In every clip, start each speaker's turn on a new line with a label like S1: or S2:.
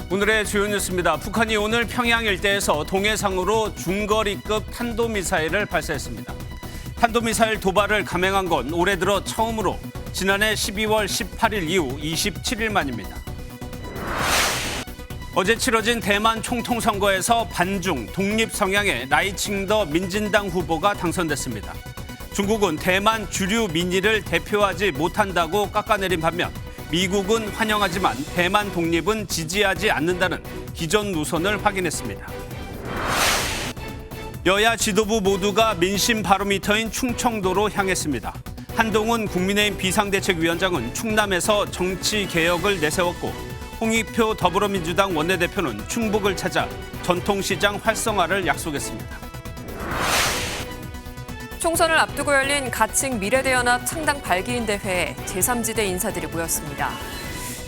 S1: 오늘의 주요 뉴스입니다. 북한이 오늘 평양 일대에서 동해상으로 중거리급 탄도미사일을 발사했습니다. 탄도미사일 도발을 감행한 건 올해 들어 처음으로 지난해 12월 18일 이후 27일 만입니다. 어제 치러진 대만 총통선거에서 반중, 독립 성향의 라이칭더 민진당 후보가 당선됐습니다. 중국은 대만 주류 민의를 대표하지 못한다고 깎아내린 반면 미국은 환영하지만 대만 독립은 지지하지 않는다는 기존 노선을 확인했습니다. 여야 지도부 모두가 민심 바로미터인 충청도로 향했습니다. 한동훈 국민의힘 비상대책위원장은 충남에서 정치개혁을 내세웠고 홍익표 더불어민주당 원내대표는 충북을 찾아 전통시장 활성화를 약속했습니다.
S2: 총선을 앞두고 열린 가칭 미래대연합 창당 8기인 대회에 제3지대 인사들이 모였습니다.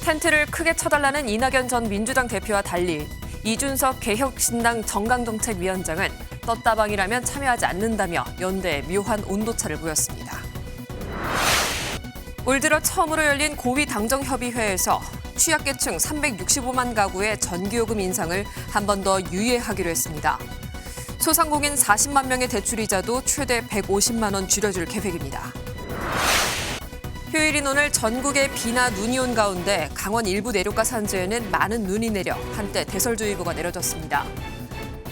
S2: 텐트를 크게 쳐달라는 이낙연 전 민주당 대표와 달리 이준석 개혁신당 정강정책위원장은 떴다방이라면 참여하지 않는다며 연대에 묘한 온도차를 보였습니다. 올 들어 처음으로 열린 고위당정협의회에서 취약계층 365만 가구의 전기요금 인상을 한 번 더 유예하기로 했습니다. 소상공인 40만 명의 대출이자도 최대 150만 원 줄여줄 계획입니다. 휴일인 오늘 전국에 비나 눈이 온 가운데 강원 일부 내륙과 산지에는 많은 눈이 내려 한때 대설주의보가 내려졌습니다.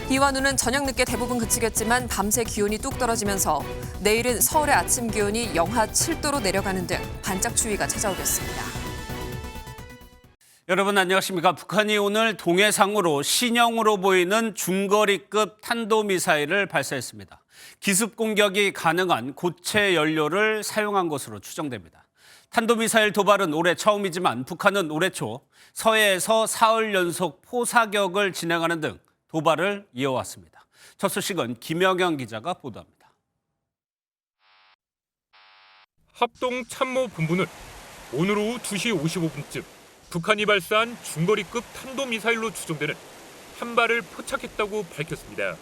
S2: 비와 눈은 저녁 늦게 대부분 그치겠지만 밤새 기온이 뚝 떨어지면서 내일은 서울의 아침 기온이 영하 7도로 내려가는 등 반짝 추위가 찾아오겠습니다.
S1: 여러분 안녕하십니까? 북한이 오늘 동해상으로 신형으로 보이는 중거리급 탄도미사일을 발사했습니다. 기습 공격이 가능한 고체 연료를 사용한 것으로 추정됩니다. 탄도미사일 도발은 올해 처음이지만 북한은 올해 초 서해에서 사흘 연속 포사격을 진행하는 등 도발을 이어왔습니다. 첫 소식은 김영영 기자가 보도합니다.
S3: 합동참모본부는 오늘 오후 2시 55분쯤 북한이 발사한 중거리급 탄도미사일로 추정되는 한 발을 포착했다고 밝혔습니다.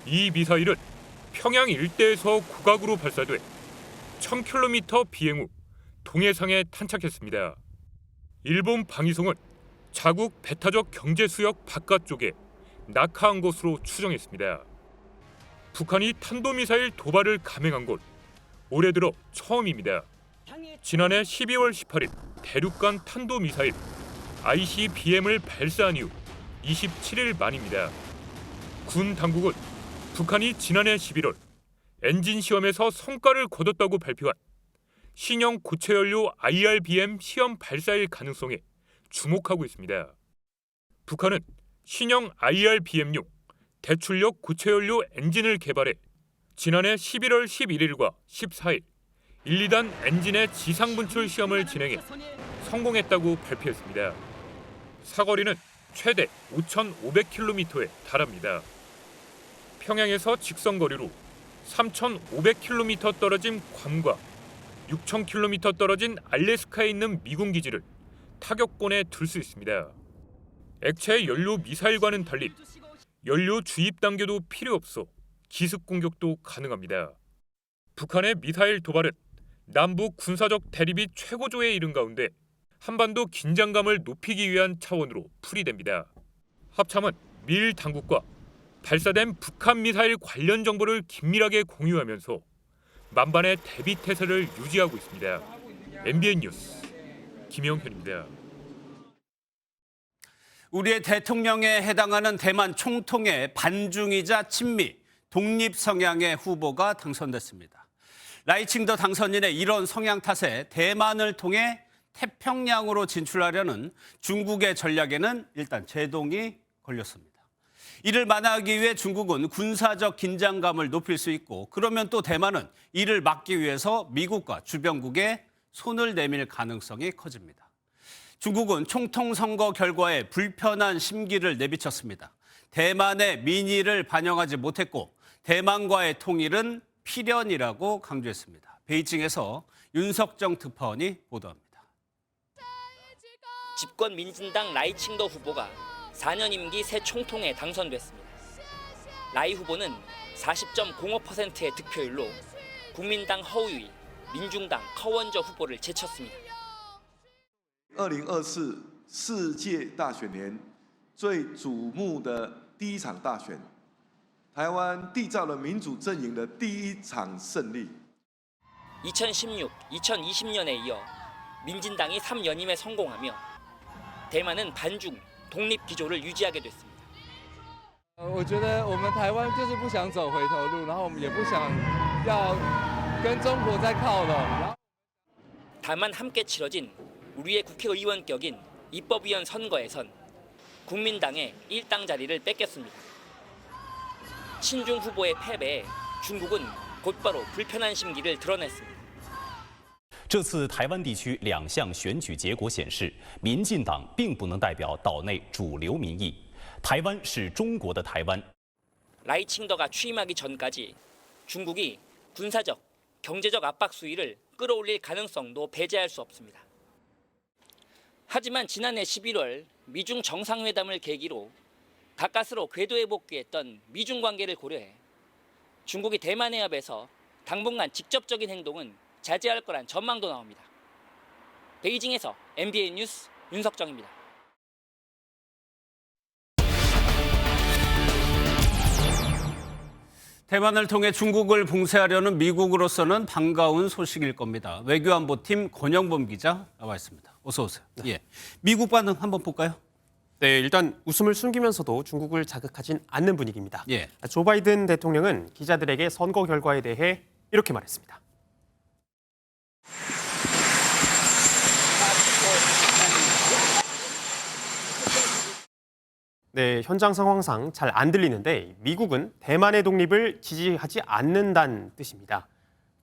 S3: 이 미사일은 평양 일대에서 고각으로 발사돼 1000km 비행 후 동해상에 탄착했습니다. 일본 방위성은 자국 배타적 경제수역 바깥쪽에 낙하한 것으로 추정했습니다. 북한이 탄도미사일 도발을 감행한 건 올해 들어 처음입니다. 지난해 12월 18일 대륙간 탄도미사일 ICBM을 발사한 이후 27일 만입니다. 군 당국은 북한이 지난해 11월 엔진 시험에서 성과를 거뒀다고 발표한 신형 고체연료 IRBM 시험 발사일 가능성에 주목하고 있습니다. 북한은 신형 IRBM용 대출력 고체연료 엔진을 개발해 지난해 11월 11일과 14일 1, 2단 엔진의 지상 분출 시험을 진행해 성공했다고 발표했습니다. 사거리는 최대 5,500km에 달합니다. 평양에서 직선거리로 3,500km 떨어진 괌과 6,000km 떨어진 알래스카에 있는 미군 기지를 타격권에 둘 수 있습니다. 액체 연료 미사일과는 달리 연료 주입 단계도 필요 없어 기습 공격도 가능합니다. 북한의 미사일 도발은 남북 군사적 대립이 최고조에 이른 가운데 한반도 긴장감을 높이기 위한 차원으로 풀이됩니다. 합참은 미일 당국과 발사된 북한 미사일 관련 정보를 긴밀하게 공유하면서 만반의 대비 태세를 유지하고 있습니다. MBN 뉴스 김영현입니다.
S1: 우리의 대통령에 해당하는 대만 총통의 반중이자 친미, 독립 성향의 후보가 당선됐습니다. 라이칭더 당선인의 이런 성향 탓에 대만을 통해 태평양으로 진출하려는 중국의 전략에는 일단 제동이 걸렸습니다. 이를 만회하기 위해 중국은 군사적 긴장감을 높일 수 있고 그러면 또 대만은 이를 막기 위해서 미국과 주변국에 손을 내밀 가능성이 커집니다. 중국은 총통 선거 결과에 불편한 심기를 내비쳤습니다. 대만의 민의를 반영하지 못했고 대만과의 통일은 필연이라고 강조했습니다. 베이징에서 윤석정 특파원이 보도합니다.
S4: 집권 민진당 라이칭더 후보가 4년 임기 새 총통에 당선됐습니다. 라이 후보는 40.05%의 득표율로 국민당 허우위, 민중당 커원저 후보를 제쳤습니다.
S5: 2024世界大选年最瞩目的第一场大选，台湾缔造了民主阵营的第一场胜利。
S4: 2016, 2020년에 이어 민진당이 3연임에 성공하며 대만은 반중 독립 기조를 유지하게 됐습니다.
S6: 我觉得我们台湾就是不想走回头路，然后我们也不想要跟中国再靠拢。
S4: 다만 함께 치러진 우리의 국회의원격인 입법위원 선거에선 국민당의 1당 자리를 뺏겼습니다. 친중 후보의 패배에 중국은 곧바로 불편한 심기를 드러냈습니다.
S7: 这次台湾地区2项选举结果显示，民进党并不能代表岛内主流民意。台湾是中国的台湾。
S4: 라이칭더가 취임하기 전까지 중국이 군사적, 경제적 압박 수위를 끌어올릴 가능성도 배제할 수 없습니다. 하지만 지난해 11월 미중 정상회담을 계기로 가까스로 궤도에 복귀했던 미중 관계를 고려해 중국이 대만 해협에서 당분간 직접적인 행동은 자제할 거란 전망도 나옵니다. 베이징에서 MBN 뉴스 윤석정입니다.
S1: 대만을 통해 중국을 봉쇄하려는 미국으로서는 반가운 소식일 겁니다. 외교안보팀 권영범 기자 나와 있습니다. 어서 오세요. 예, 미국 반응 한번 볼까요?
S8: 네, 일단 웃음을 숨기면서도 중국을 자극하진 않는 분위기입니다.
S1: 예.
S8: 조 바이든 대통령은 기자들에게 선거 결과에 대해 이렇게 말했습니다. 네, 현장 상황상 잘 안 들리는데 미국은 대만의 독립을 지지하지 않는다는 뜻입니다.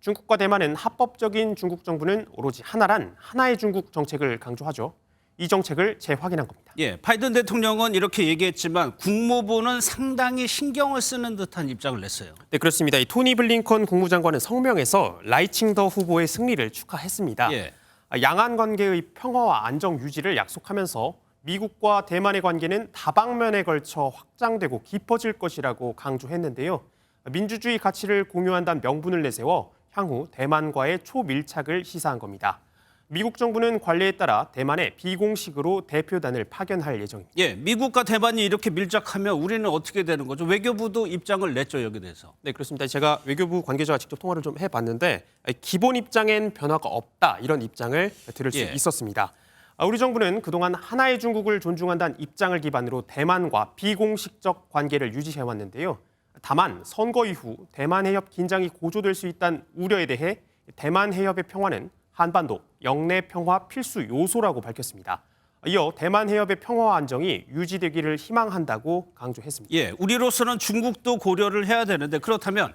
S8: 중국과 대만은 합법적인 중국 정부는 오로지 하나란 하나의 중국 정책을 강조하죠. 이 정책을 재확인한 겁니다.
S1: 예, 바이든 대통령은 이렇게 얘기했지만 국무부는 상당히 신경을 쓰는 듯한 입장을 냈어요.
S8: 네, 그렇습니다. 이 토니 블링컨 국무장관은 성명에서 라이칭더 후보의 승리를 축하했습니다.
S1: 예.
S8: 양안 관계의 평화와 안정 유지를 약속하면서 미국과 대만의 관계는 다방면에 걸쳐 확장되고 깊어질 것이라고 강조했는데요. 민주주의 가치를 공유한다는 명분을 내세워 향후 대만과의 초밀착을 시사한 겁니다. 미국 정부는 관례에 따라 대만에 비공식으로 대표단을 파견할 예정입니다.
S1: 예, 미국과 대만이 이렇게 밀착하면 우리는 어떻게 되는 거죠? 외교부도 입장을 냈죠, 여기에 대해서.
S8: 네, 그렇습니다. 제가 외교부 관계자와 직접 통화를 좀 해봤는데 기본 입장엔 변화가 없다 이런 입장을 들을 수
S1: 예.
S8: 있었습니다. 우리 정부는 그동안 하나의 중국을 존중한다는 입장을 기반으로 대만과 비공식적 관계를 유지해왔는데요. 다만 선거 이후 대만 해협 긴장이 고조될 수 있다는 우려에 대해 대만 해협의 평화는 한반도 영내 평화 필수 요소라고 밝혔습니다. 이어 대만 해협의 평화와 안정이 유지되기를 희망한다고 강조했습니다.
S1: 예, 우리로서는 중국도 고려를 해야 되는데 그렇다면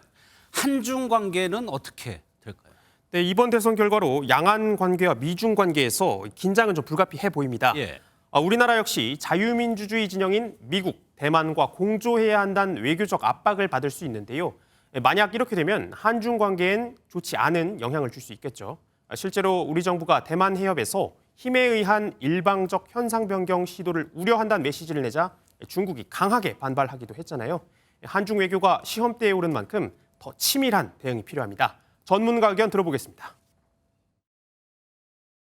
S1: 한중 관계는 어떻게 될까요?
S8: 네, 이번 대선 결과로 양안 관계와 미중 관계에서 긴장은 좀 불가피해 보입니다.
S1: 예.
S8: 우리나라 역시 자유민주주의 진영인 미국, 대만과 공조해야 한다는 외교적 압박을 받을 수 있는데요. 만약 이렇게 되면 한중 관계엔 좋지 않은 영향을 줄 수 있겠죠. 실제로 우리 정부가 대만 해협에서 힘에 의한 일방적 현상 변경 시도를 우려한다는 메시지를 내자 중국이 강하게 반발하기도 했잖아요. 한중 외교가 시험대에 오른 만큼 더 치밀한 대응이 필요합니다. 전문가 의견 들어보겠습니다.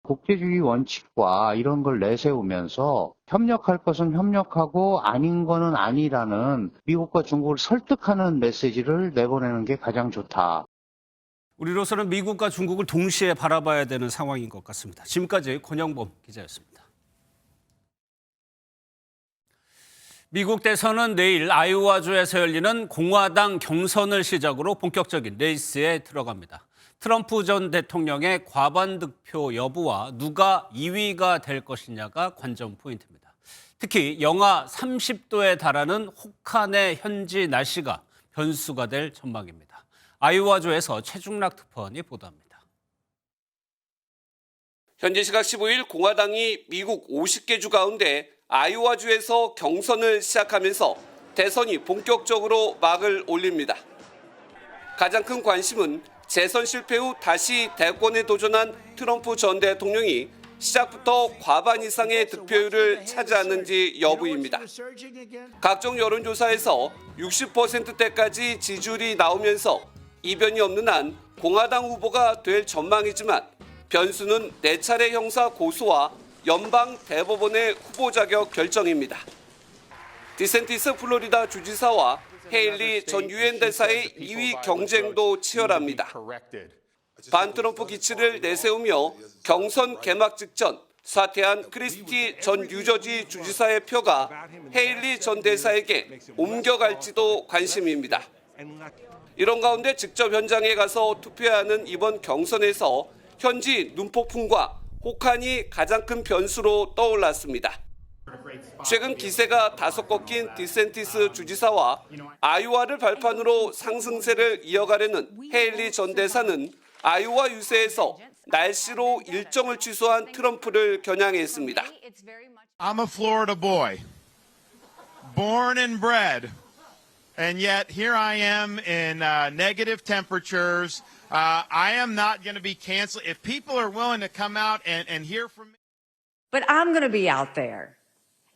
S9: 국제주의 원칙과 이런 걸 내세우면서 협력할 것은 협력하고 아닌 거는 아니라는 미국과 중국을 설득하는 메시지를 내보내는 게 가장 좋다.
S1: 우리로서는 미국과 중국을 동시에 바라봐야 되는 상황인 것 같습니다. 지금까지 권영범 기자였습니다. 미국 대선은 내일 아이오와주에서 열리는 공화당 경선을 시작으로 본격적인 레이스에 들어갑니다. 트럼프 전 대통령의 과반 득표 여부와 누가 2위가 될 것이냐가 관전 포인트입니다. 특히 영하 30도에 달하는 혹한의 현지 날씨가 변수가 될 전망입니다. 아이오와주에서 최중락 특파원이 보도합니다.
S10: 현지 시각 15일 공화당이 미국 50개 주 가운데 아이오와주에서 경선을 시작하면서 대선이 본격적으로 막을 올립니다. 가장 큰 관심은 재선 실패 후 다시 대권에 도전한 트럼프 전 대통령이 시작부터 과반 이상의 득표율을 차지하는지 여부입니다. 각종 여론조사에서 60%대까지 지지율이 나오면서 이변이 없는 한 공화당 후보가 될 전망이지만 변수는 4차례 형사 고소와 연방 대법원의 후보 자격 결정입니다. 디센티스 플로리다 주지사와 헤일리 전 유엔 대사의 2위 경쟁도 치열합니다. 반트럼프 기치를 내세우며 경선 개막 직전 사퇴한 크리스티 전 뉴저지 주지사의 표가 헤일리 전 대사에게 옮겨갈지도 관심입니다. 이런 가운데 직접 현장에 가서 투표하는 이번 경선에서 현지 눈폭풍과 혹한이 가장 큰 변수로 떠올랐습니다. 최근 기세가 다소 꺾인 디센티스 주지사와 아이오와를 발판으로 상승세를 이어가려는 헤일리 전 대사는 아이오와 유세에서 날씨로 일정을 취소한 트럼프를 겨냥했습니다.
S11: I'm a Florida boy, born and bred, and yet here I am in negative temperatures. I am not going to be canceled. If people are willing to come out and hear from me.
S12: But I'm going to be out there,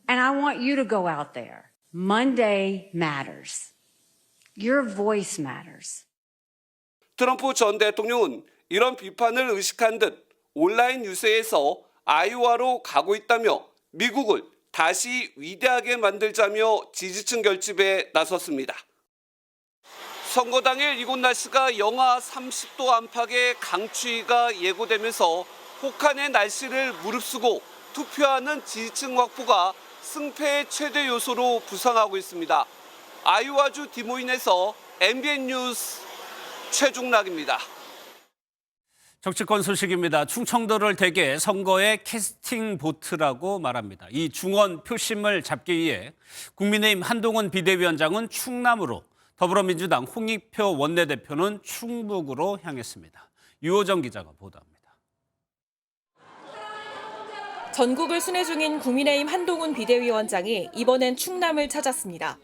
S12: and I want you to go out there. Monday matters. Your voice matters.
S10: 트럼프 전 대통령은 이런 비판을 의식한 듯 온라인 유세에서 아이오와로 가고 있다며 미국을 다시 위대하게 만들자며 지지층 결집에 나섰습니다. 선거 당일 이곳 날씨가 영하 30도 안팎의 강추위가 예고되면서 혹한의 날씨를 무릅쓰고 투표하는 지지층 확보가 승패의 최대 요소로 부상하고 있습니다. 아이오와주 디모인에서 MBN 뉴스 최중락입니다.
S1: 정치권 소식입니다. 충청도를 대개 선거의 캐스팅 보트라고 말합니다. 이 중원 표심을 잡기 위해 국민의힘 한동훈 비대위원장은 충남으로, 더불어민주당 홍익표 원내대표는 충북으로 향했습니다. 유호정 기자가 보도합니다.
S13: 전국을 순회 중인 국민의힘 한동훈 비대위원장이 이번엔 충남을 찾았습니다.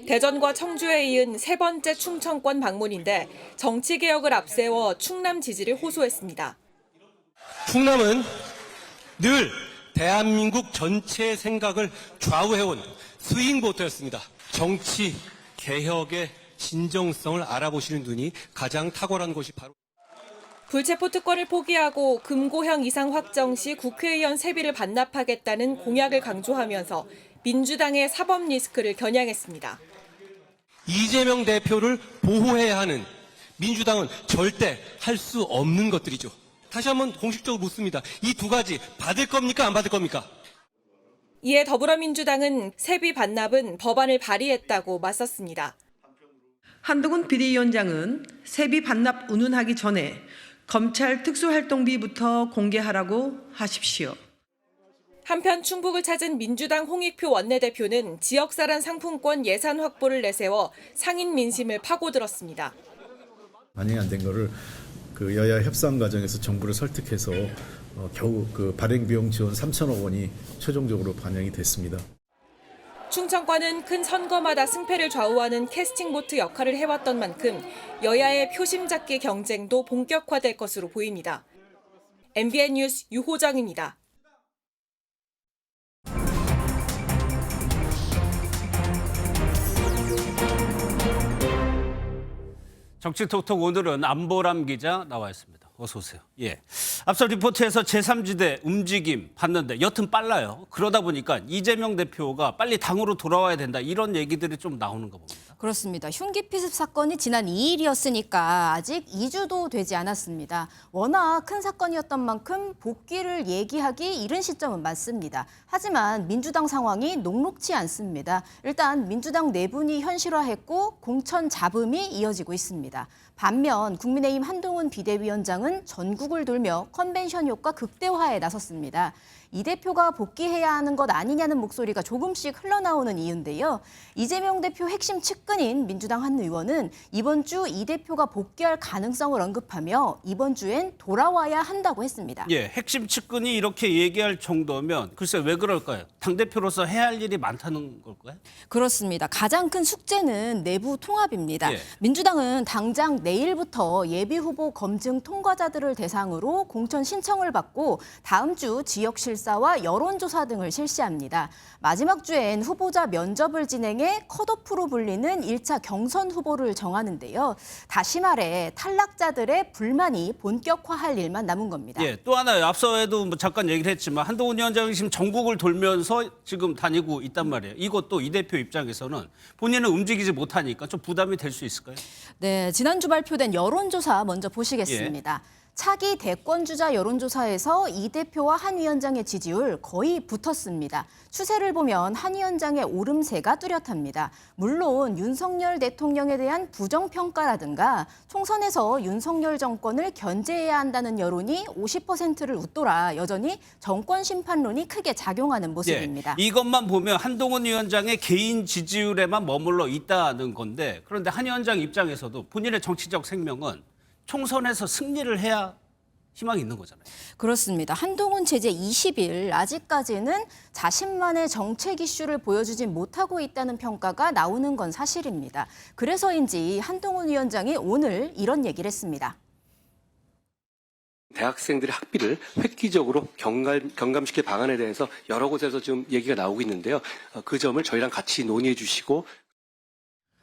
S13: 대전과 청주에 이은 세 번째 충청권 방문인데 정치개혁을 앞세워 충남 지지를 호소했습니다.
S14: 충남은 늘 대한민국 전체의 생각을 좌우해온 스윙보트였습니다. 정치 개혁의 진정성을 알아보시는 눈이 가장 탁월한 곳이 바로
S13: 불체포 특권을 포기하고 금고형 이상 확정 시 국회의원 세비를 반납하겠다는 공약을 강조하면서 민주당의 사법 리스크를 겨냥했습니다.
S14: 이재명 대표를 보호해야 하는 민주당은 절대 할 수 없는 것들이죠. 다시 한번 공식적으로 묻습니다. 이 두 가지 받을 겁니까? 안 받을 겁니까?
S13: 이에 더불어민주당은 세비 반납은 법안을 발의했다고 맞섰습니다.
S15: 한동훈 비대위원장은 세비 반납 운운하기 전에 검찰 특수활동비부터 공개하라고 하십시오.
S13: 한편 충북을 찾은 민주당 홍익표 원내대표는 지역사랑 상품권 예산 확보를 내세워 상인 민심을 파고들었습니다.
S16: 반영이 안 된 거를 그 여야 협상 과정에서 정부를 설득해서 겨우 그 발행 비용 지원 3천억 원이 최종적으로 반영이 됐습니다.
S13: 충청권은 큰 선거마다 승패를 좌우하는 캐스팅보트 역할을 해왔던 만큼 여야의 표심 잡기 경쟁도 본격화될 것으로 보입니다. MBN 뉴스 유호정입니다.
S1: 정치톡톡 오늘은 안보람 기자 나와 있습니다. 어서 오세요. 예. 앞서 리포트에서 제3지대 움직임 봤는데 여튼 빨라요. 그러다 보니까 이재명 대표가 빨리 당으로 돌아와야 된다. 이런 얘기들이 좀 나오는 거 봅니다.
S17: 그렇습니다. 흉기 피습 사건이 지난 2일이었으니까 아직 2주도 되지 않았습니다. 워낙 큰 사건이었던 만큼 복귀를 얘기하기 이른 시점은 맞습니다. 하지만 민주당 상황이 녹록지 않습니다. 일단 민주당 내분이 현실화했고 공천 잡음이 이어지고 있습니다. 반면 국민의힘 한동훈 비대위원장은 전국을 돌며 컨벤션 효과 극대화에 나섰습니다. 이 대표가 복귀해야 하는 것 아니냐는 목소리가 조금씩 흘러나오는 이유인데요. 이재명 대표 핵심 측근인 민주당 한 의원은 이번 주 이 대표가 복귀할 가능성을 언급하며 이번 주엔 돌아와야 한다고 했습니다.
S1: 예, 핵심 측근이 이렇게 얘기할 정도면 글쎄 왜 그럴까요? 당대표로서 해야 할 일이 많다는 걸까요?
S17: 그렇습니다. 가장 큰 숙제는 내부 통합입니다.
S1: 예.
S17: 민주당은 당장 내일부터 예비후보 검증 통과자들을 대상으로 공천 신청을 받고 다음 주 지역 실세 설문조사와 여론조사 등을 실시합니다. 마지막 주엔 후보자 면접을 진행해 컷오프로 불리는 1차 경선 후보를 정하는데요. 다시 말해 탈락자들의 불만이 본격화할 일만 남은 겁니다.
S1: 예, 또 하나요. 앞서에도 잠깐 얘기를 했지만 한동훈 위원장이 지금 전국을 돌면서 지금 다니고 있단 말이에요. 이것도 이 대표 입장에서는 본인은 움직이지 못하니까 좀 부담이 될 수 있을까요?
S17: 네, 지난주 발표된 여론조사 먼저 보시겠습니다. 차기 대권주자 여론조사에서 이 대표와 한 위원장의 지지율 거의 붙었습니다. 추세를 보면 한 위원장의 오름세가 뚜렷합니다. 물론 윤석열 대통령에 대한 부정평가라든가 총선에서 윤석열 정권을 견제해야 한다는 여론이 50%를 웃돌아 여전히 정권 심판론이 크게 작용하는 모습입니다.
S1: 예, 이것만 보면 한동훈 위원장의 개인 지지율에만 머물러 있다는 건데 그런데 한 위원장 입장에서도 본인의 정치적 생명은 총선에서 승리를 해야 희망이 있는 거잖아요.
S17: 그렇습니다. 한동훈 체제 20일 아직까지는 자신만의 정책 이슈를 보여주지 못하고 있다는 평가가 나오는 건 사실입니다. 그래서인지 한동훈 위원장이 오늘 이런 얘기를 했습니다.
S14: 대학생들의 학비를 획기적으로 경감시킬 방안에 대해서 여러 곳에서 지금 얘기가 나오고 있는데요. 그 점을 저희랑 같이 논의해 주시고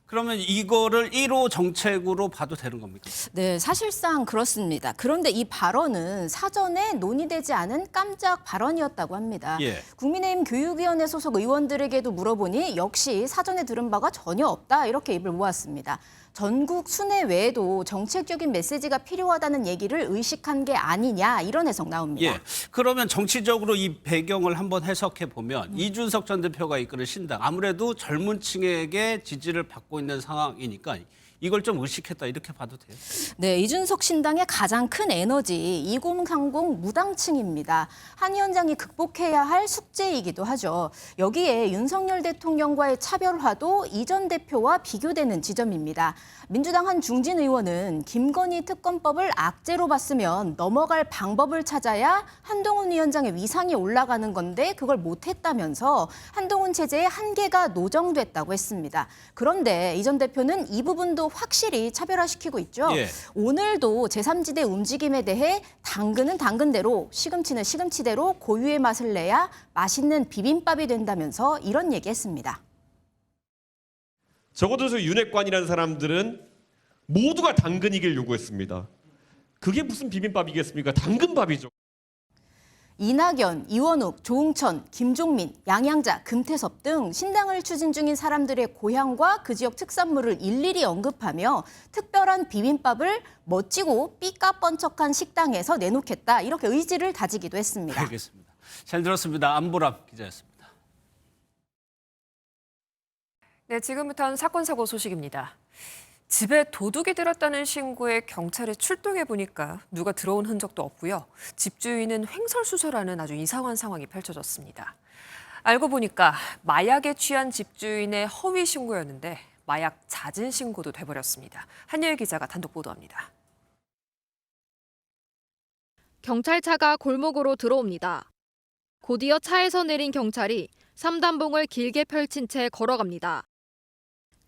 S1: 그러면 이거를 1호 정책으로 봐도 되는 겁니까?
S17: 네, 사실상 그렇습니다. 그런데 이 발언은 사전에 논의되지 않은 깜짝 발언이었다고 합니다.
S1: 예.
S17: 국민의힘 교육위원회 소속 의원들에게도 물어보니 역시 사전에 들은 바가 전혀 없다 이렇게 입을 모았습니다. 전국 순회 외에도 정책적인 메시지가 필요하다는 얘기를 의식한 게 아니냐 이런 해석 나옵니다.
S1: 예. 그러면 정치적으로 이 배경을 한번 해석해 보면 이준석 전 대표가 이끄는 신당 아무래도 젊은 층에게 지지를 받고 있는 상황이니까 이걸 좀 의식했다 이렇게 봐도 돼요?
S17: 네, 이준석 신당의 가장 큰 에너지 2030 무당층입니다. 한 위원장이 극복해야 할 숙제이기도 하죠. 여기에 윤석열 대통령과의 차별화도 이 전 대표와 비교되는 지점입니다. 민주당 한 중진 의원은 김건희 특검법을 악재로 봤으면 넘어갈 방법을 찾아야 한동훈 위원장의 위상이 올라가는 건데 그걸 못했다면서 한동훈 체제의 한계가 노정됐다고 했습니다. 그런데 이 전 대표는 이 부분도 확실히 차별화시키고 있죠.
S1: 예.
S17: 오늘도 제3지대 움직임에 대해 당근은 당근대로 시금치는 시금치대로 고유의 맛을 내야 맛있는 비빔밥이 된다면서 이런 얘기했습니다.
S18: 적어도 저 윤핵관이라는 사람들은 모두가 당근이길 요구했습니다. 그게 무슨 비빔밥이겠습니까? 당근밥이죠.
S17: 이낙연, 이원욱, 조응천, 김종민, 양양자, 금태섭 등 신당을 추진 중인 사람들의 고향과 그 지역 특산물을 일일이 언급하며 특별한 비빔밥을 멋지고 삐까뻔쩍한 식당에서 내놓겠다 이렇게 의지를 다지기도 했습니다.
S1: 알겠습니다. 잘 들었습니다. 안보람 기자였습니다.
S2: 네, 지금부터는 사건 사고 소식입니다. 집에 도둑이 들었다는 신고에 경찰이 출동해 보니까 누가 들어온 흔적도 없고요. 집주인은 횡설수설하는 아주 이상한 상황이 펼쳐졌습니다. 알고 보니까 마약에 취한 집주인의 허위 신고였는데 마약 잦은 신고도 돼버렸습니다. 한예일 기자가 단독 보도합니다.
S19: 경찰차가 골목으로 들어옵니다. 곧이어 차에서 내린 경찰이 3단봉을 길게 펼친 채 걸어갑니다.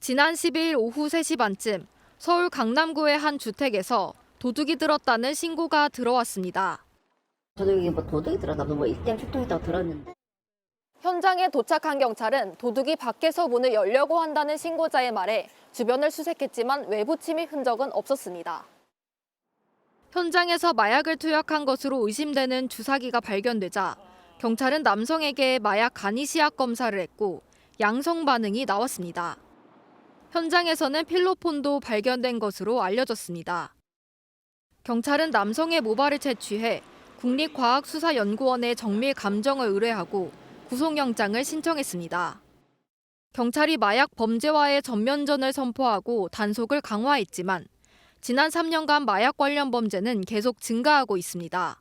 S19: 지난 12일 오후 3시 반쯤 서울 강남구의 한 주택에서 도둑이 들었다는 신고가 들어왔습니다.
S20: 저도 여기 도둑이 들었다고 입장 출동했다고 들었는데.
S19: 현장에 도착한 경찰은 도둑이 밖에서 문을 열려고 한다는 신고자의 말에 주변을 수색했지만 외부 침입 흔적은 없었습니다. 현장에서 마약을 투약한 것으로 의심되는 주사기가 발견되자 경찰은 남성에게 마약 간이시약 검사를 했고 양성 반응이 나왔습니다. 현장에서는 필로폰도 발견된 것으로 알려졌습니다. 경찰은 남성의 모발을 채취해 국립과학수사연구원에 정밀 감정을 의뢰하고 구속영장을 신청했습니다. 경찰이 마약 범죄와의 전면전을 선포하고 단속을 강화했지만 지난 3년간 마약 관련 범죄는 계속 증가하고 있습니다.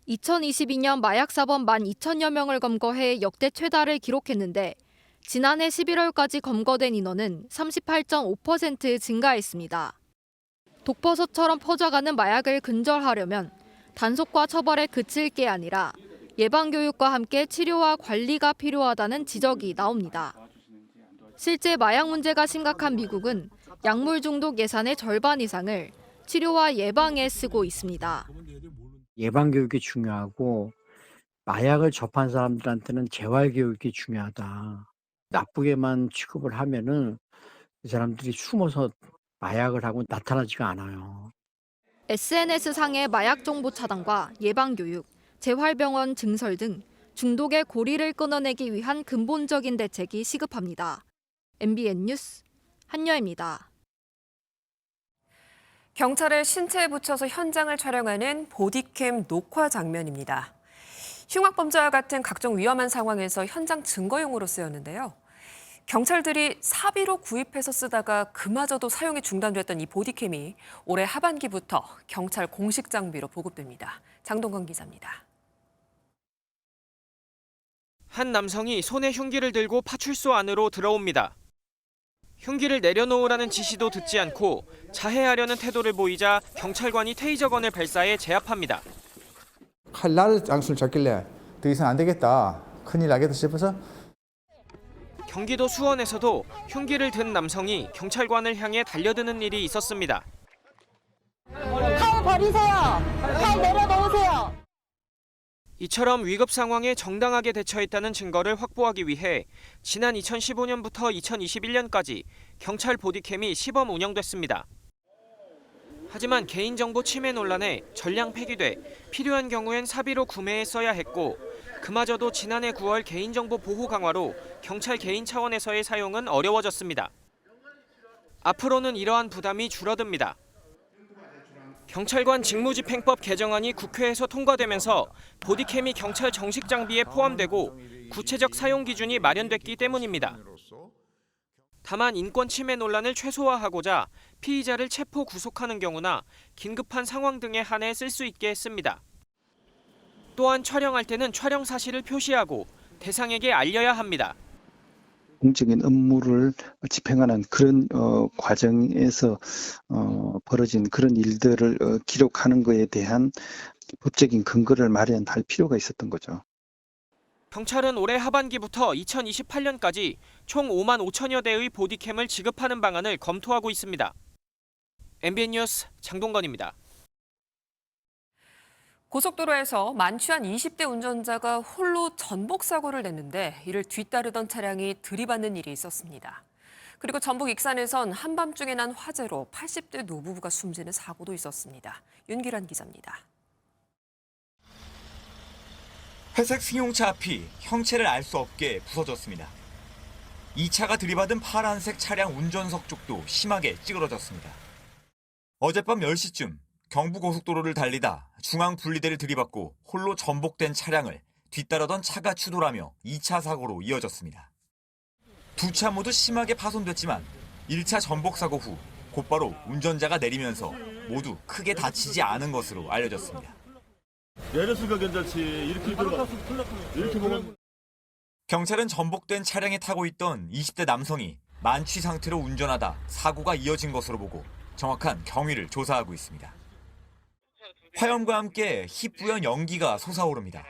S19: 2022년 마약 사범 12,000여 명을 검거해 역대 최다를 기록했는데 지난해 11월까지 검거된 인원은 38.5% 증가했습니다. 독버섯처럼 퍼져가는 마약을 근절하려면 단속과 처벌에 그칠 게 아니라 예방교육과 함께 치료와 관리가 필요하다는 지적이 나옵니다. 실제 마약 문제가 심각한 미국은 약물 중독 예산의 절반 이상을 치료와 예방에 쓰고 있습니다.
S21: 예방교육이 중요하고 마약을 접한 사람들한테는 재활 교육이 중요하다. 나쁘게만 취급을 하면은 이 사람들이 숨어서 마약을 하고 나타나지가 않아요.
S19: SNS상의 마약 정보 차단과 예방 교육, 재활병원 증설 등 중독의 고리를 끊어내기 위한 근본적인 대책이 시급합니다. MBN 뉴스 한여입니다.
S2: 경찰의 신체에 붙여서 현장을 촬영하는 보디캠 녹화 장면입니다. 흉악범죄와 같은 각종 위험한 상황에서 현장 증거용으로 쓰였는데요. 경찰들이 사비로 구입해서 쓰다가 그마저도 사용이 중단됐던 이 보디캠이 올해 하반기부터 경찰 공식 장비로 보급됩니다. 장동건 기자입니다.
S22: 한 남성이 손에 흉기를 들고 파출소 안으로 들어옵니다. 흉기를 내려놓으라는 지시도 듣지 않고 자해하려는 태도를 보이자 경찰관이 테이저건을 발사해 제압합니다.
S23: 칼날 장수를 잡길래 더 이상 안 되겠다, 큰일 나겠다 싶어서.
S22: 경기도 수원에서도 흉기를 든 남성이 경찰관을 향해 달려드는 일이 있었습니다.
S24: 칼 버리세요. 칼 내려놓으세요.
S22: 이처럼 위급 상황에 정당하게 대처했다는 증거를 확보하기 위해 지난 2015년부터 2021년까지 경찰 보디캠이 시범 운영됐습니다. 하지만 개인정보 침해 논란에 전량 폐기돼 필요한 경우엔 사비로 구매했어야 했고 그마저도 지난해 9월 개인정보 보호 강화로 경찰 개인 차원에서의 사용은 어려워졌습니다. 앞으로는 이러한 부담이 줄어듭니다. 경찰관 직무집행법 개정안이 국회에서 통과되면서 보디캠이 경찰 정식 장비에 포함되고 구체적 사용 기준이 마련됐기 때문입니다. 다만 인권 침해 논란을 최소화하고자 피의자를 체포 구속하는 경우나 긴급한 상황 등에 한해 쓸 수 있게 했습니다. 또한 촬영할 때는 촬영 사실을 표시하고 대상에게 알려야 합니다.
S9: 공적인 업무를 집행하는 그런 과정에서 벌어진 그런 일들을 기록하는 것에 대한 법적인 근거를 마련할 필요가 있었던 거죠.
S22: 경찰은 올해 하반기부터 2028년까지 총 5만 5천여 대의 보디캠을 지급하는 방안을 검토하고 있습니다. MBN 뉴스 장동건입니다.
S2: 고속도로에서 만취한 20대 운전자가 홀로 전복 사고를 냈는데 이를 뒤따르던 차량이 들이받는 일이 있었습니다. 그리고 전북 익산에선 한밤중에 난 화재로 80대 노부부가 숨지는 사고도 있었습니다. 윤기란 기자입니다.
S25: 회색 승용차 앞이 형체를 알 수 없게 부서졌습니다. 이 차가 들이받은 파란색 차량 운전석 쪽도 심하게 찌그러졌습니다. 어젯밤 10시쯤 경부고속도로를 달리다 중앙분리대를 들이받고 홀로 전복된 차량을 뒤따르던 차가 추돌하며 2차 사고로 이어졌습니다. 두 차 모두 심하게 파손됐지만 1차 전복 사고 후 곧바로 운전자가 내리면서 모두 크게 다치지 않은 것으로 알려졌습니다.
S26: 내렸으니까 괜찮지. 이렇게 들어가. 이렇게 보면.
S25: 경찰은 전복된 차량에 타고 있던 20대 남성이 만취 상태로 운전하다 사고가 이어진 것으로 보고 정확한 경위를 조사하고 있습니다. 화염과 함께 희뿌연 연기가 솟아오릅니다.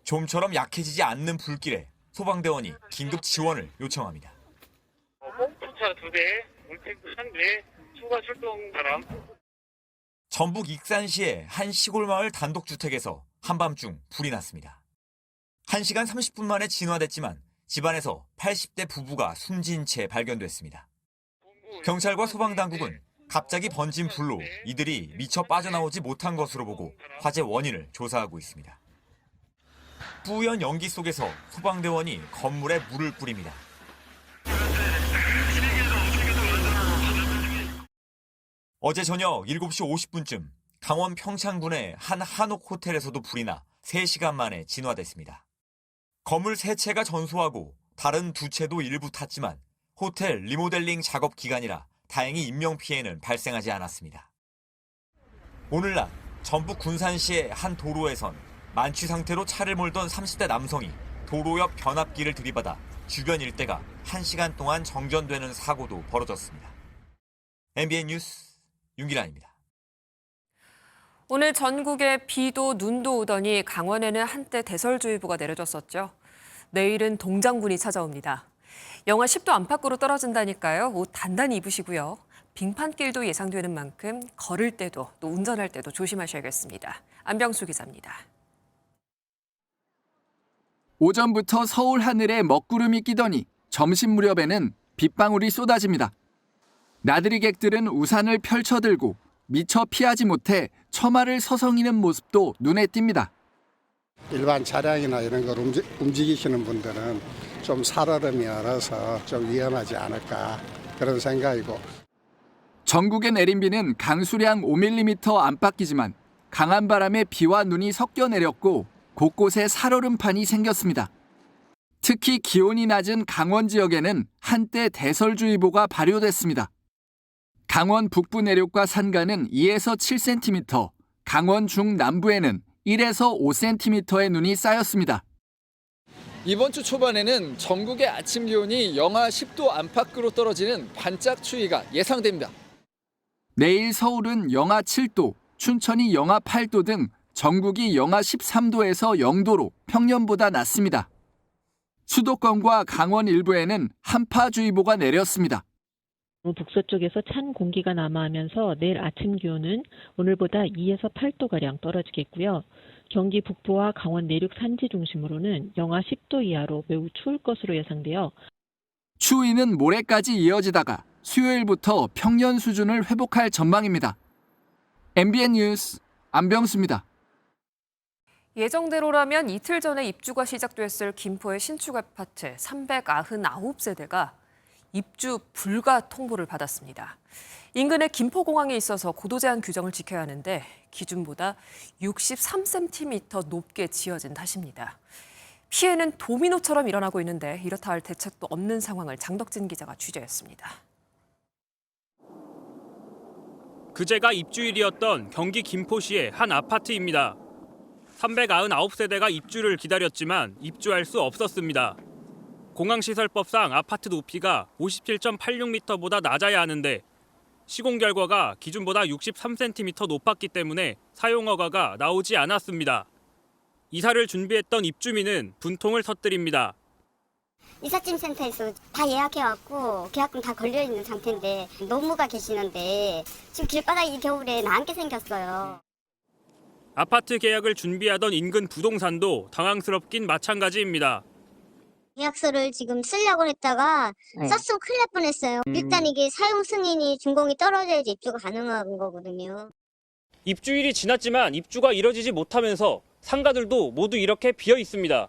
S25: 좀처럼 약해지지 않는 불길에 소방대원이 긴급 지원을 요청합니다.
S27: 펌프차 2대, 물탱크 1대, 추가 출동 바람.
S25: 전북 익산시의 한 시골 마을 단독주택에서 한밤중 불이 났습니다. 1시간 30분 만에 진화됐지만 집안에서 80대 부부가 숨진 채 발견됐습니다. 경찰과 소방당국은 갑자기 번진 불로 이들이 미처 빠져나오지 못한 것으로 보고 화재 원인을 조사하고 있습니다. 뿌연 연기 속에서 소방대원이 건물에 물을 뿌립니다. 어제 저녁 7시 50분쯤 강원 평창군의 한 한옥 호텔에서도 불이 나 3시간 만에 진화됐습니다. 건물 3채가 전소하고 다른 2채도 일부 탔지만 호텔 리모델링 작업 기간이라 다행히 인명피해는 발생하지 않았습니다. 오늘 낮 전북 군산시의 한 도로에선 만취 상태로 차를 몰던 30대 남성이 도로 옆 변압기를 들이받아 주변 일대가 1시간 동안 정전되는 사고도 벌어졌습니다. MBN 뉴스 윤기란입니다.
S2: 오늘 전국에 비도 눈도 오더니 강원에는 한때 대설주의보가 내려졌었죠. 내일은 동장군이 찾아옵니다. 영하 10도 안팎으로 떨어진다니까요. 옷 단단히 입으시고요. 빙판길도 예상되는 만큼 걸을 때도 또 운전할 때도 조심하셔야겠습니다. 안병수 기자입니다.
S3: 오전부터 서울 하늘에 먹구름이 끼더니 점심 무렵에는 빗방울이 쏟아집니다. 나들이객들은 우산을 펼쳐들고 미처 피하지 못해 처마를 서성이는 모습도 눈에 띕니다.
S4: 일반 차량이나 이런 걸 움직이시는 분들은 좀 살얼음이 얼어서 좀 위험하지 않을까 그런 생각이고.
S3: 전국에 내린 비는 강수량 5mm 안팎이지만 강한 바람에 비와 눈이 섞여 내렸고 곳곳에 살얼음판이 생겼습니다. 특히 기온이 낮은 강원 지역에는 한때 대설주의보가 발효됐습니다. 강원 북부 내륙과 산간은 2에서 7cm, 강원 중남부에는 1에서 5cm의 눈이 쌓였습니다.
S5: 이번 주 초반에는 전국의 아침 기온이 영하 10도 안팎으로 떨어지는 반짝 추위가 예상됩니다.
S3: 내일 서울은 영하 7도, 춘천이 영하 8도 등 전국이 영하 13도에서 0도로 평년보다 낮습니다. 수도권과 강원 일부에는 한파주의보가 내렸습니다.
S6: 북서쪽에서 찬 공기가 남하하면서 내일 아침 기온은 오늘보다 2에서 8도가량 떨어지겠고요. 경기 북부와 강원 내륙 산지 중심으로는 영하 10도 이하로 매우 추울 것으로 예상되어
S3: 추위는 모레까지 이어지다가 수요일부터 평년 수준을 회복할 전망입니다. MBN 뉴스 안병수입니다.
S2: 예정대로라면 이틀 전에 입주가 시작됐을 김포의 신축 아파트 399세대가 입주 불가 통보를 받았습니다. 인근에 김포공항이 있어서 고도 제한 규정을 지켜야 하는데 기준보다 63cm 높게 지어진 탓입니다. 피해는 도미노처럼 일어나고 있는데 이렇다 할 대책도 없는 상황을 장덕진 기자가 취재했습니다.
S7: 그제가 입주일이었던 경기 김포시의 한 아파트입니다. 399세대가 입주를 기다렸지만 입주할 수 없었습니다. 공항시설법상 아파트 높이가 57.86m보다 낮아야 하는데 시공 결과가 기준보다 63cm 높았기 때문에 사용 허가가 나오지 않았습니다. 이사를 준비했던 입주민은 분통을 터뜨립니다.
S8: 이삿짐 센터에서 다 예약해왔고 계약금 다 걸려있는 상태인데 노무가 계시는데 지금 길바닥이 겨울에 나앉게 생겼어요.
S7: 아파트 계약을 준비하던 인근 부동산도 당황스럽긴 마찬가지입니다.
S8: 계약서를 지금 쓰려고 했다가 썼으면 큰일 날 뻔했어요. 일단 이게 사용 승인이 준공이 떨어져야지 입주가 가능한 거거든요.
S7: 입주일이 지났지만 입주가 이뤄지지 못하면서 상가들도 모두 이렇게 비어 있습니다.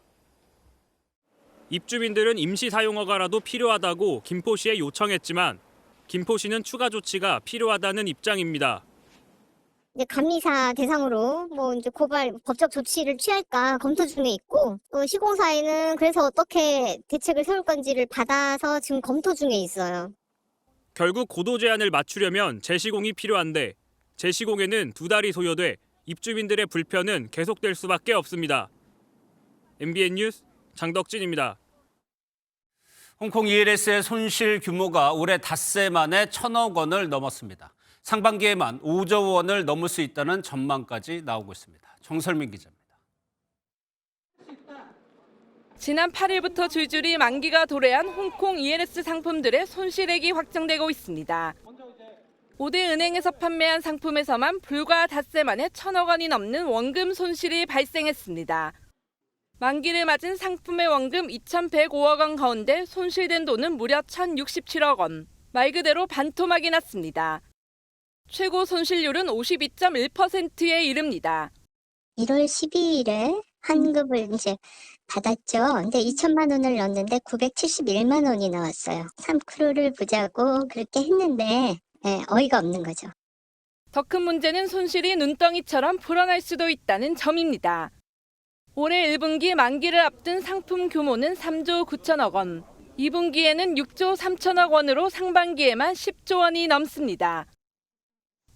S7: 입주민들은 임시 사용 허가라도 필요하다고 김포시에 요청했지만 김포시는 추가 조치가 필요하다는 입장입니다.
S8: 이제 감리사 대상으로 이제 고발 법적 조치를 취할까 검토 중에 있고 또 시공사에는 그래서 어떻게 대책을 세울 건지를 받아서 지금 검토 중에 있어요.
S7: 결국 고도 제한을 맞추려면 재시공이 필요한데 재시공에는 2달이 소요돼 입주민들의 불편은 계속될 수밖에 없습니다. MBN 뉴스 장덕진입니다.
S1: 홍콩 ELS의 손실 규모가 올해 닷새 만에 1,000억 원을 넘었습니다. 상반기에만 5조 원을 넘을 수 있다는 전망까지 나오고 있습니다. 정설민 기자입니다.
S11: 지난 8일부터 줄줄이 만기가 도래한 홍콩 ELS 상품들의 손실액이 확정되고 있습니다. 5대 은행에서 판매한 상품에서만 불과 닷새 만에 1,000억 원이 넘는 원금 손실이 발생했습니다. 만기를 맞은 상품의 원금 2,105억 원 가운데 손실된 돈은 무려 1,067억 원. 말 그대로 반토막이 났습니다. 최고 손실률은 52.1%에 이릅니다.
S8: 1월 12일에 환급을 이제 받았죠. 근데 2천만 원을 넣었는데 971만 원이 나왔어요. 3크루를 보자고 그렇게 했는데 어이가 없는 거죠.
S11: 더 큰 문제는 손실이 눈덩이처럼 불어날 수도 있다는 점입니다. 올해 1분기 만기를 앞둔 상품 규모는 3조 9천억 원, 2분기에는 6조 3천억 원으로 상반기에만 10조 원이 넘습니다.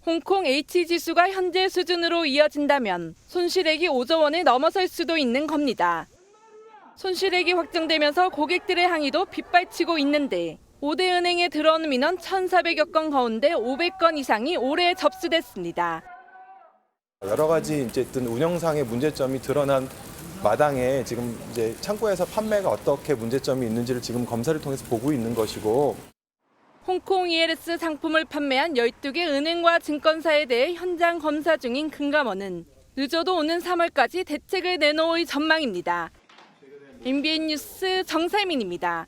S11: 홍콩 H지수가 현재 수준으로 이어진다면 손실액이 5조 원을 넘어설 수도 있는 겁니다. 손실액이 확정되면서 고객들의 항의도 빗발치고 있는데 5대 은행에 들어온 민원 1,400여 건 가운데 500건 이상이 올해 접수됐습니다.
S28: 여러 가지 어쨌든 운영상의 문제점이 드러난 마당에 지금 이제 창고에서 판매가 어떻게 문제점이 있는지를 지금 검사를 통해서 보고 있는 것이고.
S11: 홍콩 ELS 상품을 판매한 12개 은행과 증권사에 대해 현장 검사 중인 금감원은 늦어도 오는 3월까지 대책을 내놓을 전망입니다. MBN 뉴스 정세민입니다.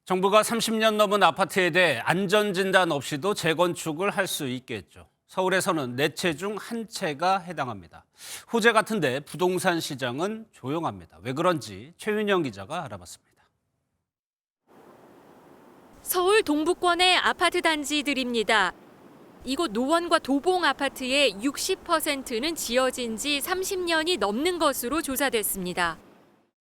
S1: 정부가 30년 넘은 아파트에 대해 안전진단 없이도 재건축을 할 수 있겠죠. 서울에서는 4채 중 1채가 해당합니다. 호재 같은데 부동산 시장은 조용합니다. 왜 그런지 최윤영 기자가 알아봤습니다.
S10: 서울 동부권의 아파트 단지들입니다. 이곳 노원과 도봉 아파트의 60%는 지어진 지 30년이 넘는 것으로 조사됐습니다.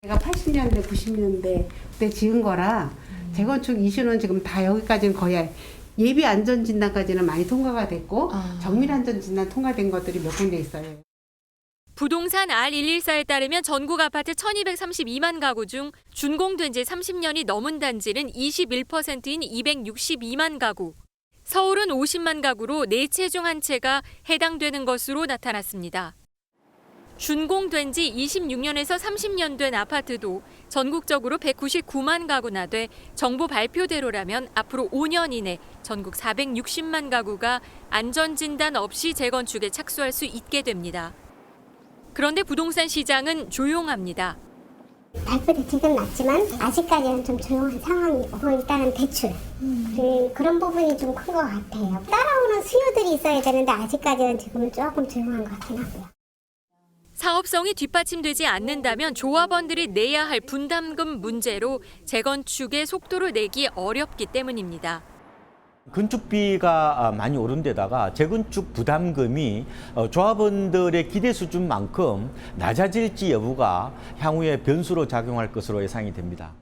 S12: 제가 80년대, 90년대 때 지은 거라 재건축 이슈는 지금 다 여기까지는 거의 예비 안전 진단까지는 많이 통과가 됐고 정밀 안전 진단 통과된 것들이 몇 군데 있어요.
S10: 부동산 R114에 따르면 전국 아파트 1232만 가구 중 준공된 지 30년이 넘은 단지는 21%인 262만 가구. 서울은 50만 가구로 4채 중 1채가 해당되는 것으로 나타났습니다. 준공된 지 26년에서 30년 된 아파트도 전국적으로 199만 가구나 돼 정부 발표대로라면 앞으로 5년 이내 전국 460만 가구가 안전진단 없이 재건축에 착수할 수 있게 됩니다. 그런데 부동산 시장은 조용합니다.
S8: 발표 대책은 맞지만 아직까지는 좀 조용한 상황이고 일단은 대출 그런 부분이 좀 큰 것 같아요. 따라오는 수요들이 있어야 되는데 아직까지는 지금은 조금 조용한 것 같긴 하고요.
S10: 사업성이 뒷받침되지 않는다면 조합원들이 내야 할 분담금 문제로 재건축의 속도를 내기 어렵기 때문입니다.
S13: 건축비가 많이 오른 데다가 재건축 부담금이 조합원들의 기대 수준만큼 낮아질지 여부가 향후에 변수로 작용할 것으로 예상이 됩니다.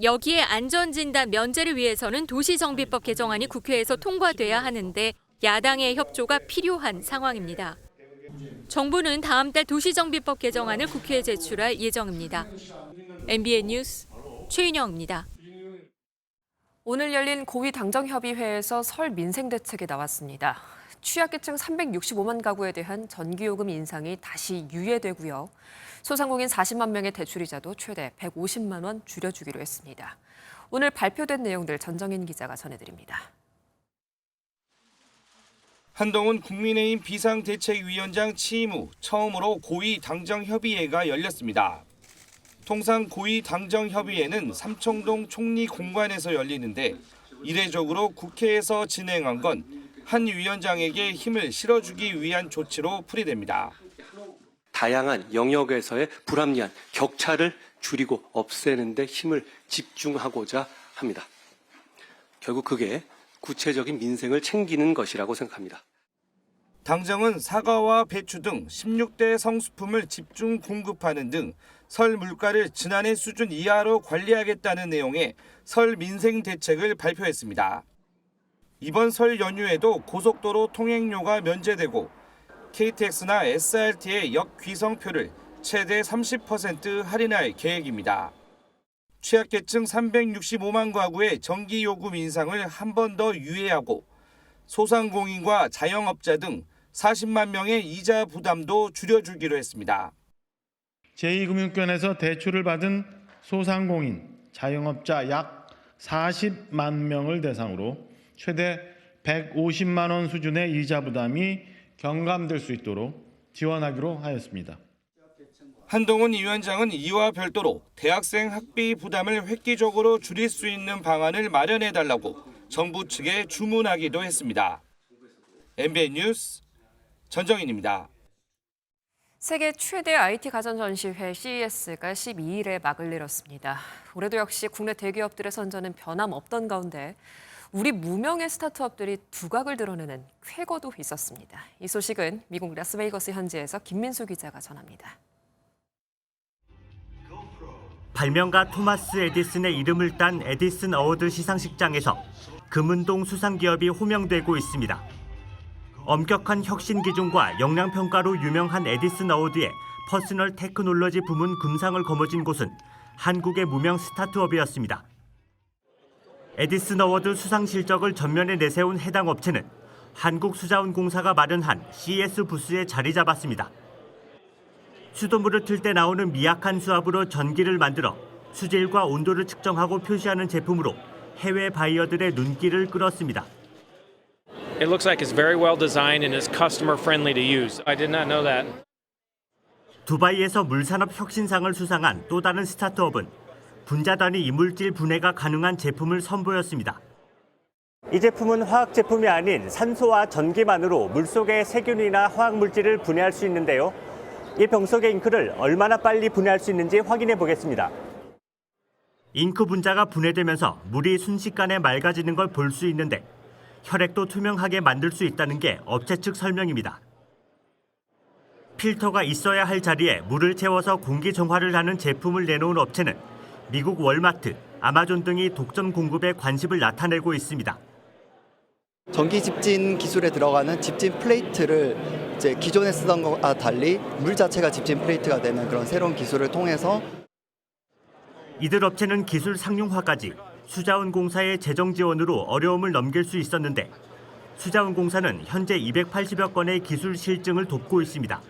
S10: 여기에 안전진단 면제를 위해서는 도시정비법 개정안이 국회에서 통과돼야 하는데 야당의 협조가 필요한 상황입니다. 정부는 다음 달 도시정비법 개정안을 국회에 제출할 예정입니다. MBN 뉴스 최윤영입니다.
S2: 오늘 열린 고위당정협의회에서 설 민생대책이 나왔습니다. 취약계층 365만 가구에 대한 전기요금 인상이 다시 유예되고요. 소상공인 40만 명의 대출이자도 최대 150만 원 줄여주기로 했습니다. 오늘 발표된 내용들 전정인 기자가 전해드립니다.
S14: 한동훈 국민의힘 비상대책위원장 취임 후 처음으로 고위당정협의회가 열렸습니다. 통상 고위당정협의회는 삼청동 총리공관에서 열리는데 이례적으로 국회에서 진행한 건 한 위원장에게 힘을 실어주기 위한 조치로 풀이됩니다.
S15: 다양한 영역에서의 불합리한 격차를 줄이고 없애는 데 힘을 집중하고자 합니다. 결국 그게 구체적인 민생을 챙기는 것이라고 생각합니다.
S14: 당정은 사과와 배추 등 16대 성수품을 집중 공급하는 등 설 물가를 지난해 수준 이하로 관리하겠다는 내용의 설 민생 대책을 발표했습니다. 이번 설 연휴에도 고속도로 통행료가 면제되고 KTX나 SRT의 역귀성표를 최대 30% 할인할 계획입니다. 취약계층 365만 가구의 전기요금 인상을 한 번 더 유예하고 소상공인과 자영업자 등 40만 명의 이자 부담도 줄여주기로 했습니다.
S26: 제2금융권에서 대출을 받은 소상공인, 자영업자 약 40만 명을 대상으로 최대 150만 원 수준의 이자 부담이 경감될 수 있도록 지원하기로 하였습니다.
S14: 한동훈 위원장은 이와 별도로 대학생 학비 부담을 획기적으로 줄일 수 있는 방안을 마련해달라고 정부 측에 주문하기도 했습니다. MBN 뉴스 전정인입니다.
S2: 세계 최대 IT 가전 전시회 CES가 12일에 막을 내렸습니다. 올해도 역시 국내 대기업들의 선전은 변함없던 가운데 우리 무명의 스타트업들이 두각을 드러내는 쾌거도 있었습니다. 이 소식은 미국 라스베이거스 현지에서 김민수 기자가 전합니다.
S16: 발명가 토마스 에디슨의 이름을 딴 에디슨 어워드 시상식장에서 금은동 수상기업이 호명되고 있습니다. 엄격한 혁신 기준과 역량 평가로 유명한 에디슨 어워드의 퍼스널 테크놀로지 부문 금상을 거머쥔 곳은 한국의 무명 스타트업이었습니다. 에디슨 어워드 수상 실적을 전면에 내세운 해당 업체는 한국수자원공사가 마련한 CES 부스에 자리 잡았습니다. 수돗물을 틀 때 나오는 미약한 수압으로 전기를 만들어 수질과 온도를 측정하고 표시하는 제품으로 해외 바이어들의 눈길을 끌었습니다.
S17: It looks like it's very well designed and is customer friendly to use. I did not know that.
S16: 두바이에서 물산업 혁신상을 수상한 또 다른 스타트업은 분자단위 이물질 분해가 가능한 제품을 선보였습니다.
S9: 이 제품은 화학 제품이 아닌 산소와 전기만으로 물속의 세균이나 화학물질을 분해할 수 있는데요. 이 병 속의 잉크를 얼마나 빨리 분해할 수 있는지 확인해 보겠습니다.
S16: 잉크 분자가 분해되면서 물이 순식간에 맑아지는 걸 볼 수 있는데 혈액도 투명하게 만들 수 있다는 게 업체 측 설명입니다. 필터가 있어야 할 자리에 물을 채워서 공기 정화를 하는 제품을 내놓은 업체는 미국 월마트, 아마존 등이 독점 공급에 관심을 나타내고 있습니다.
S17: 전기 집진 기술에 들어가는 집진 플레이트를 이제 기존에 쓰던 것과 달리 물 자체가 집진 플레이트가 되는 그런 새로운 기술을 통해서
S16: 이들 업체는 기술 상용화까지 수자원공사의 재정 지원으로 어려움을 넘길 수 있었는데 수자원공사는 현재 280여 건의 기술 실증을 돕고 있습니다.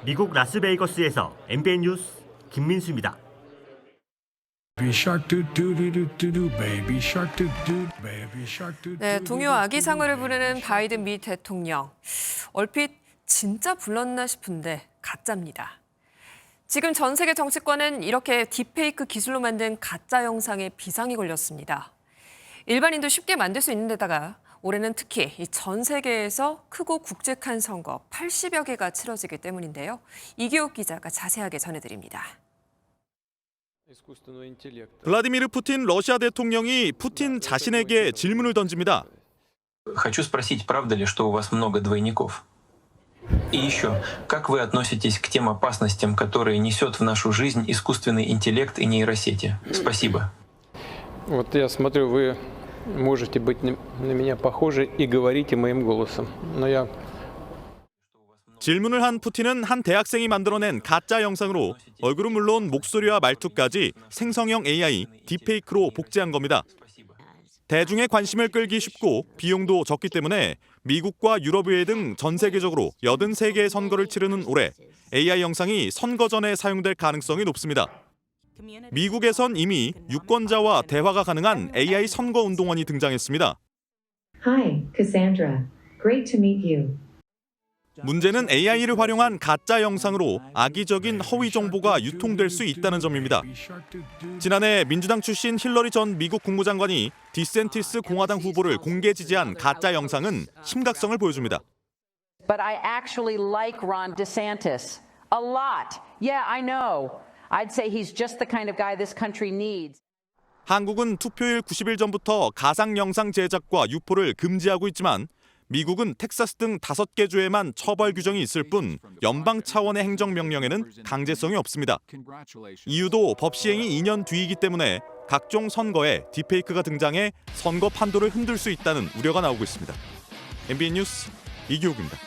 S16: 미국 라스베이거스에서 MBN 뉴스 김민수입니다.
S2: 네, 동요 아기상어를 부르는 바이든 미 대통령. 얼핏 진짜 불렀나 싶은데 가짜입니다. 지금 전 세계 정치권은 이렇게 딥페이크 기술로 만든 가짜 영상에 비상이 걸렸습니다. 일반인도 쉽게 만들 수 있는 데다가 올해는 특히 전 세계에서 크고 굵직한 선거 80여 개가 치러지기 때문인데요. 이기욱 기자가 자세하게 전해드립니다.
S18: 블라디미르 푸틴 러시아 대통령이 푸틴 자신에게 질문을 던집니다.
S19: Хочу спросить, правда ли, что у вас много двойников? И еще, как вы относитесь к тем опасностям, которые несет в нашу жизнь искусственный интеллект и нейросети? Спасибо.
S20: Вот я смотрю, вы можете быть на меня похожи и говорите моим голосом. Но я...
S18: 질문을 한 푸틴은 한 대학생이 만들어낸 가짜 영상으로 얼굴은 물론 목소리와 말투까지 생성형 AI 딥페이크로 복제한 겁니다. 대중의 관심을 끌기 쉽고 비용도 적기 때문에 미국과 유럽의회 등 전 세계적으로 83개의 선거를 치르는 올해 AI 영상이 선거 전에 사용될 가능성이 높습니다. 미국에선 이미 유권자와 대화가 가능한 AI 선거운동원이 등장했습니다.
S21: Hi, Cassandra. Great to meet you.
S18: 문제는 AI를 활용한 가짜 영상으로 악의적인 허위 정보가 유통될 수 있다는 점입니다. 지난해 민주당 출신 힐러리 전 미국 국무장관이 디센티스 공화당 후보를 공개 지지한 가짜 영상은 심각성을 보여줍니다.
S23: But I actually like Ron DeSantis a lot. Yeah, I know. I'd say he's just the kind of guy this country needs.
S18: 한국은 투표일 90일 전부터 가상 영상 제작과 유포를 금지하고 있지만 미국은 텍사스 등 5개 주에만 처벌 규정이 있을 뿐 연방 차원의 행정명령에는 강제성이 없습니다. 이유도 법 시행이 2년 뒤이기 때문에 각종 선거에 딥페이크가 등장해 선거 판도를 흔들 수 있다는 우려가 나오고 있습니다. MBN 뉴스 이기욱입니다.